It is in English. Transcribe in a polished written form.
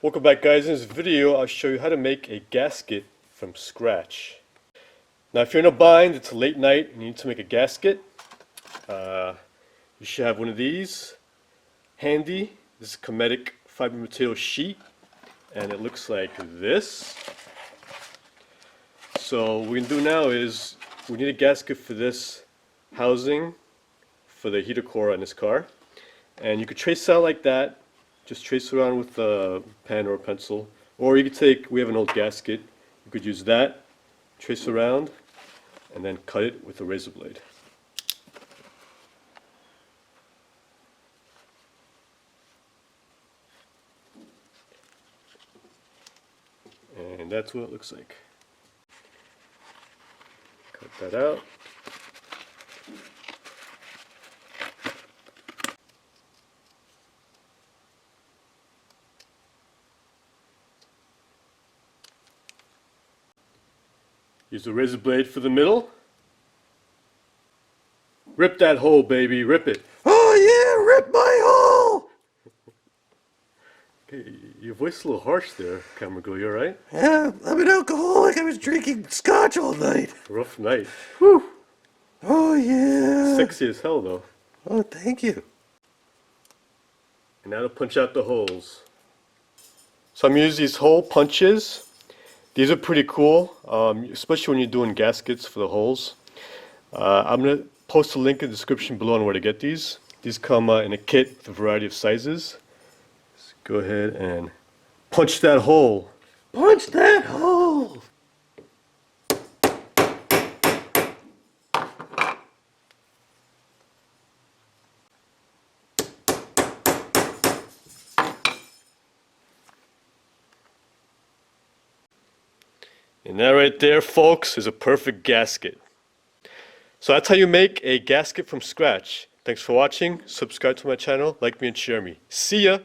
Welcome back, guys. In this video I'll show you how to make a gasket from scratch. Now if you're in a bind, it's a late night and you need to make a gasket, you should have one of these handy. This is Cometic fiber material sheet and it looks like this. So what we're going to do now is we need a gasket for this housing for the heater core on this car, and you could trace it out like that. Just trace it around with a pen or a pencil, or you could take, we have an old gasket, you could use that, trace around, and then cut it with a razor blade. And that's what it looks like. Cut that out. Use the razor blade for the middle. Rip that hole, baby, rip it. Oh yeah, rip my hole! Okay, your voice is a little harsh there, camera girl, you alright? Yeah, I'm an alcoholic. I was drinking scotch all night. Rough night. Whew. Oh yeah. Sexy as hell though. Oh, thank you. And now to punch out the holes. So I'm using these hole punches. These are pretty cool, especially when you're doing gaskets for the holes. I'm going to post a link in the description below on where to get these. These come in a kit with a variety of sizes. Let's go ahead and punch that hole. Punch that hole! And that right there, folks, is a perfect gasket. So that's how you make a gasket from scratch. Thanks for watching. Subscribe to my channel, like me, and share me. See ya!